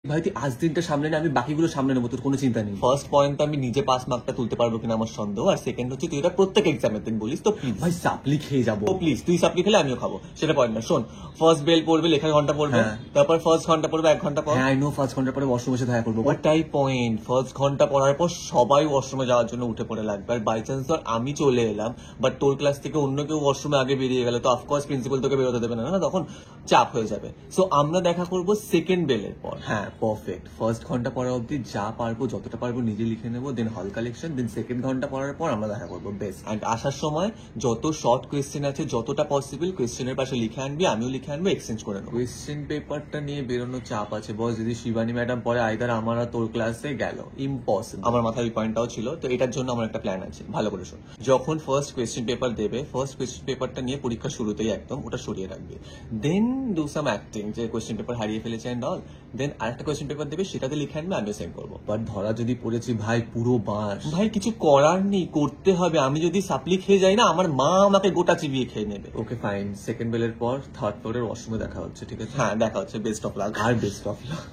ভাই তুই আজ দিনটা সামনে না, আমি বাকিগুলো সামনে নেবো, তোর কোনো চিন্তা নেই। ফার্স্ট পয়েন্ট আমি নিজে পাস মার্কটা তুলতে পারবো কিনা আমার সন্দেহ, আর সেকেন্ড হচ্ছে তুই এটা প্রত্যেক এক্সামের দিন বলিস তো প্লিজ ভাই সাপ্লি খেয়ে যাবো। ও প্লিজ, তুই সাপ্লি খেলে আমিও খাবো, সেটা পয়েন্ট না। শোন, ফার্স্ট বেল পড়বে, লেখার ঘন্টা পড়বে, হ্যাঁ। তারপর ফার্স্ট ঘন্টা পড়বে 1 ঘন্টা পর। হ্যাঁ আই নো, 5 ঘন্টা পরে ওয়াশরুমে এসে দেখা করবো। ওটাই পয়েন্ট, ফার্স্ট ঘন্টা পড়ার পর সবাই ওয়াশরুমে যাওয়ার জন্য উঠে পড়ে লাগবে, আর বাই চান্স ধর আমি চলে এলাম বাট তোর ক্লাস থেকে অন্য কেউ ওয়াশরুমে আগে বেরিয়ে গেল, তো অফকোর্স প্রিন্সিপাল তোকে বেরোতে দেবে না, না তখন চাপ হয়ে যাবে। সো আমরা দেখা করবো সেকেন্ড বেলের পর। হ্যাঁ পারফেক্ট, ফার্স্ট ঘন্টা পড়া অবধি যা পারবো যতটা পারবো নিজে লিখে নেবো, দেন হল কালেকশন, দেন সেকেন্ড ঘন্টা পড়ার পর আমরা দেখা করবো। বেস্ট। অ্যান্ড আসার সময় যত শর্ট কোয়েশ্চেন আছে যতটা পসিবল কোয়েশ্চেনের পাশে লিখে আনবি, আমিও লিখে আনবো, এক্সচেঞ্জ করে নেবো। কোয়েশ্চেন পেপারটা নিয়ে বেরোনোর চাপ আছে বস, যদি শিবানী ম্যাডাম পরে আইদার আমার আর তোর ক্লাসে গেল, ইম্পসিবল। আমার মাথায় ওই পয়েন্টটাও ছিল, তো এটার জন্য আমার একটা প্ল্যান আছে, ভালো করে শোন। যখন ফার্স্ট কোয়েশ্চেন পেপার দেবে, ফার্স্ট কোয়েশ্চেন পেপারটা নিয়ে পরীক্ষা শুরুতেই একদম ওটা সরিয়ে রাখবি, দেন ডু সাম অ্যাক্টিং যে কোয়েশ্চেন পেপার হারিয়ে ফেলেছে অ্যান্ড অল, দেন আরেকটা কোয়েশ্চেন পেপার দেবে, সেটাতে লিখে আনবে, আমিও সেন্ড করবো। বাট ধরা যদি পড়েছি ভাই পুরো বাঁশ। ভাই কিছু করার নেই, করতে হবে। আমি যদি সাপ্লি খেয়ে যাই না, আমার মা আমাকে গোটা চিবিয়ে খেয়ে নেবে। ওকে ফাইন, সেকেন্ড বেলের পর থার্ড ফ্লোরের ওয়াশরুমে দেখা হচ্ছে, ঠিক আছে? হ্যাঁ দেখা হচ্ছে, বেস্ট অফ লাক। আর বেস্ট অফ লাক।